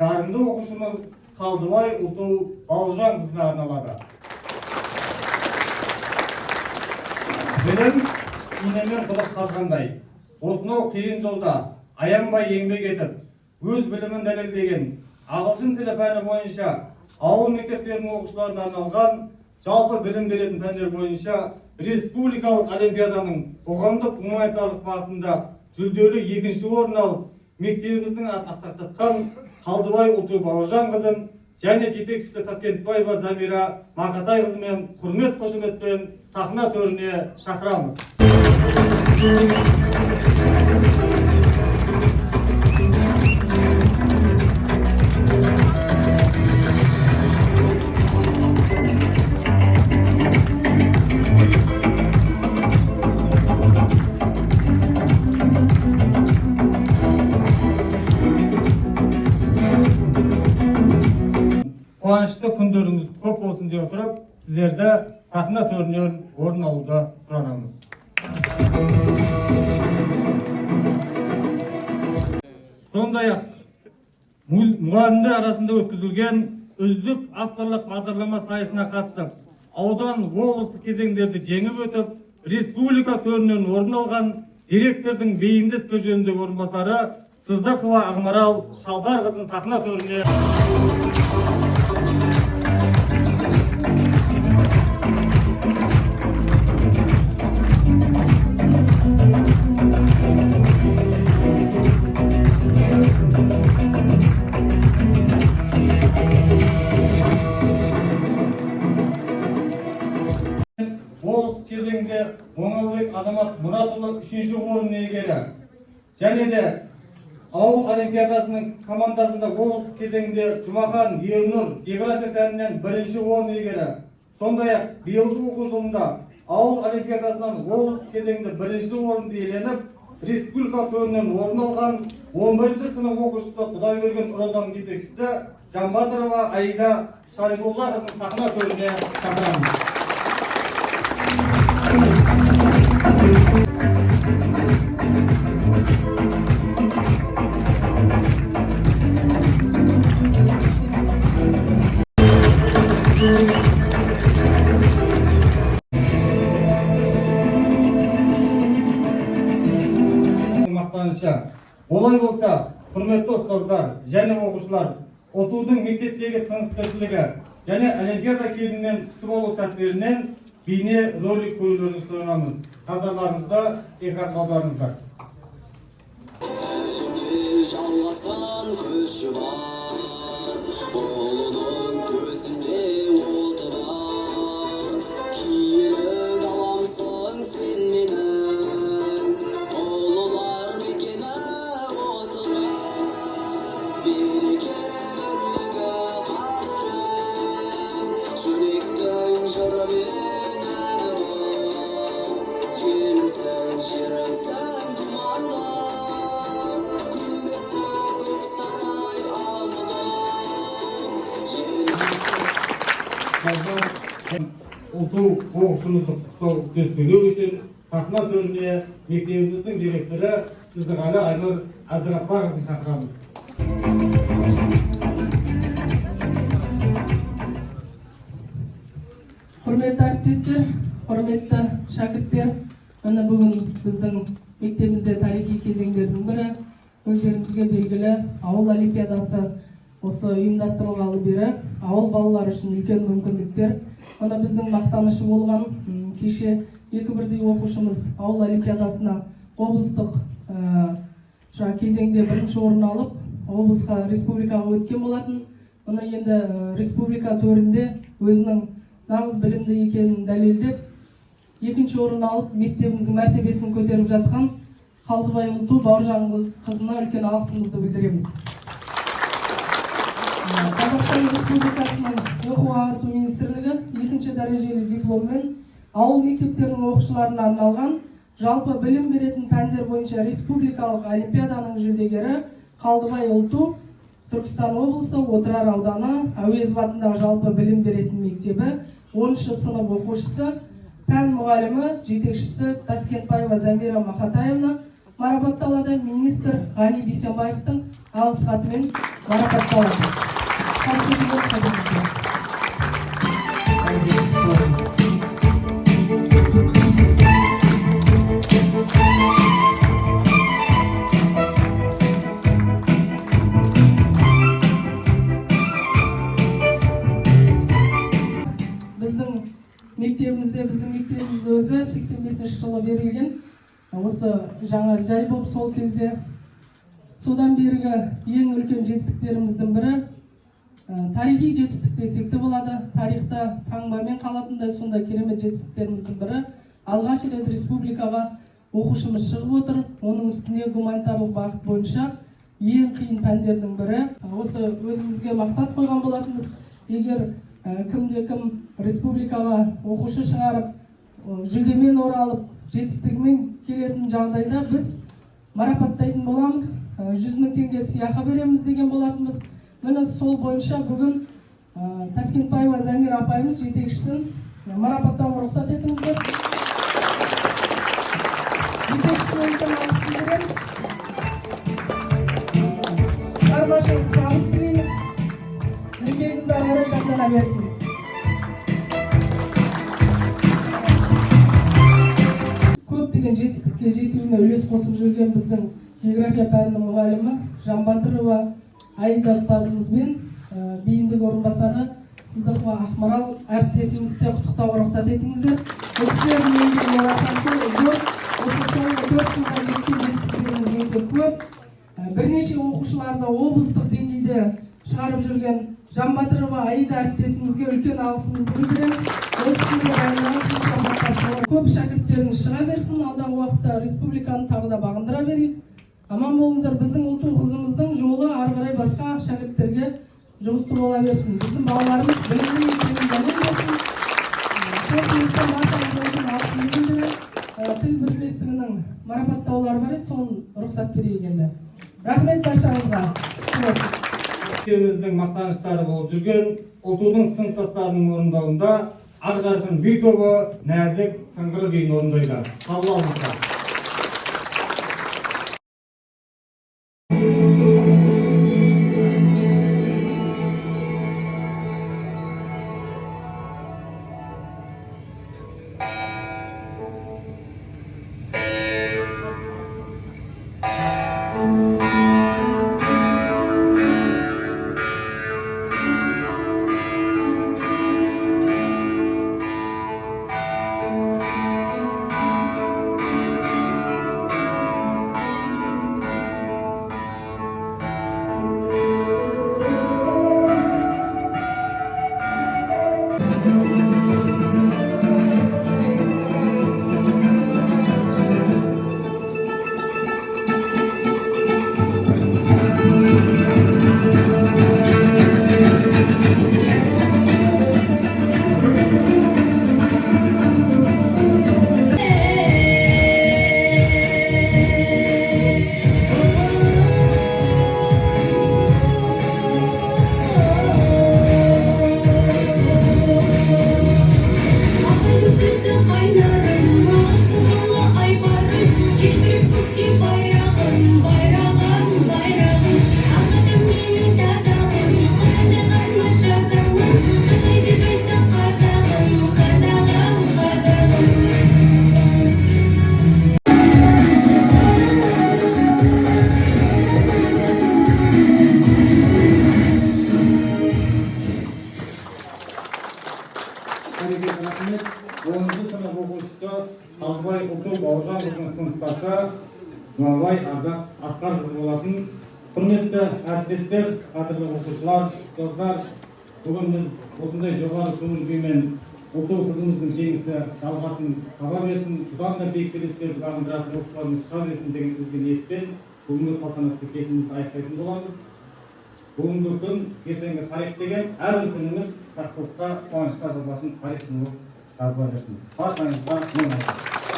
Дарынды оқушымыз Қалдыбай Ұлту Бауыржан қызына арналады. Білім инемен құдық қазғандай. Осынау қиын жолда аянбай еңбек етіп, өз білімін дәлелдеген ағылшын тілі пәні бойынша ауыл мектептерінің оқушыларына арналған жалпы білім беретін пәндер бойынша республикалық олимпиаданың қоғамдық гуманитарлық бағытында жүлделі 2-ші орын алып, мектебіміздің асқақтатқан Қалдыбай Ұлту Бауыржан қызын және жетекшісі Таскентбаева Замира Мақатай қызымен құрмет қошеметпен сахна төріне шақырамыз. Қуанышты күндеріңіз көп болсын деп отырып, сіздерді сахна төрінен орын алуды сұранамыз. Сондай-ақ мұғалімдер арасында өткізілген үздік авторлық бағдарлама сайысына қатысып, аудан облыстық кезеңдерді жеңіп өтіп, республика төрінен орын алған директордың бейінді істер жөніндегі орынбасары Сыздықова Ақмарал Шалдар қызын сахна төріне облыс кезеңде Оңалбек Азамат Мұратұлы 3-ші орын иегері және де ауыл олимпиадасының командасында облыс кезеңінде Жұмахан Ернұр география пәнінен 1-ші орын иегері. Сондай-ақ биылғы оқу жылында ауыл олимпиадасынан облыс кезеңінде 1-ші орынды иеленіп, республика төрінен орын алған 11-ші сынып оқушысы Құдайберген Розаның жетекшісі Жамбатырова Аида Шарифолла қызын сахна төріне шақырамыз. Олай болса, құрметті ұстаздар және оқушылар, оқудың мектептегі тыныс-тіршілігі және олимпиада кезінен күтіп алу сәттерінен бейне ролик көрулерін сұранамыз. Назарларыңызды экранға аударыңыздар. Жалғасқан көші бар, ұлының төсінде оты бар. Киелі даламсың сен менің, ұлылар мекені отыға. Берекелі бірлігі қадірін, жүректің жырымен әні бар. Елімсің, жерімсің тұманда, Ұлту оқушымызды құттықтау сөз сөйлеу үшін сахна төріне мектебіміздің директоры Сыздықалы Айнұр Әбдіғаппарқызын шақырамыз. Құрметті әріптестер, құрметті шәкірттер, міне бүгін біздің мектебімізде тарихи кезеңдердің бірі, өздеріңізге белгілі ауыл олимпиадасы осы ұйымдастырылғалы бері ауыл балалары үшін үлкен мүмкіндіктер. Мына біздің мақтанышы болған кеше 2 бірдей оқушымыз ауыл олимпиадасына облыстық кезеңде 1-ші орын алып, облысқа республикаға өткен болатын. Мына енді республика төрінде өзінің нағыз білімді екенін дәлелдеп, 2-ші орын алып, мектебіміздің мәртебесін көтеріп жатқан Қалдыбай Ұлту Бауыржан қызына үлкен алғысымызды білдіреміз. Қазақстан Республикасының оқу-ағарту министрлігі 2-ші дәрежелі дипломмен ауыл мектептерінің оқушыларына арналған жалпы білім беретін пәндер бойынша республикалық олимпиаданың жүлдегері Қалдыбай Ұлту Түркістан облысы Отырар ауданы Әуезов атындағы жалпы білім беретін мектебі 10-ші сынып оқушысы, пән мұғалімі, жетекшісі Таскентбаева Замира Мақатаевна марапатталады. Министр Ғани Бейсенбаевтың алғыс хатымен марапатталады. Біздің мектебімізде өзі 85 жылы берілген. Осы жаңа жай болып сол кезде содан бергі ең үлкен жетістіктеріміздің бірі тарихи жетістік десек те болады. Тарихта таңбамен қалатындай сондай керемет жетістіктеріміздің бірі алғаш рет республикаға оқушымыз шығып отыр. Оның үстіне гуманитарлық бағыт бойынша ең қиын пәндердің бірі. Осы өзімізге мақсат қойған болатынбыз. Егер кім республикаға оқушы шығарып, жүлдемен оралып, жетістігімен келетін жағдайда біз марапаттайтын боламыз. 100 000 теңге сыйақы береміз деген болатынбыз. Міне сол бойынша бүгін Таскентбаева Замир апайымыз жетекшісін марапаттауға рұқсат етіңіздер. Жетекшісіне үлкен алғыс білдіреміз. Шығармашылық табыс тілейміз. Еңбегіңіз ары қарай жандана берсін. Көптеген жетістікке жетуіне үлес қосып жүрген біздің география пәнінің мұғалімі Жанбатырова Аида ұстазымызбен бейіндік орынбасары Сыздықова Ақмарал әріптесімізді құттықтауға рұқсат етіңіздер. Өксілердің еңбегіне рахмет зор. Осы соңғы 4 жылға жеткен жетістіктеріміз өте көп. Бірнеше оқушыларды облыстық деңгейде шығарып жүрген Жанбатырова Аида әріптесімізге үлкен алғысымызды білдіреміз. Көп шәкірттеріңіз шыға берсін. Алдағы уақытта республиканы тағы да бағындыра берейік. Аман болыңыздар. Біздің ұлттың қызымыздың жолы ары қарай басқа шәкірттерге жұмысты бола берсін. Біздің балаларымыз білімді екенін дәлел берсін. Сол себептен баршаңызға алғысымды білдіремін. Тіл бірлестігінің марапаттаулары бар еді, соны рұқсат берейік енді. Рахмет баршаңызға. Мектебіміздің мақтаныштары болып жүрген ұлтудың сыныптастарының орындауында Ақжарқын би тобы нәзік сыңғыр биін орындайды. Қабыл алыңыздар. Рахмет. 10-шы сынып оқушысы Қалбай Ұлту Бауыржанқызының сыныптасы Смағұлбай Ардақ Асқарқызы болатын. Құрметті әріптестер, қадірлі оқушылар, ұстаздар, бүгін біз осындай жоғары көңіл күймен Ұлту қызымыздың жеңісі жалғасын таба берсін, бұдан да биік белестерді бағындыратын оқушыларымыз шыға берсін деген ізгі ниетпен бүгінгі салтанатты кешімізді аяқтайтын боламыз. Бүгінгі күн ертеңгі тарих деген әрбір күніміз жақсылыққа, қуанышқа жазылатын тарих болып жазыла берсін. Баршаңызға мың алғыс.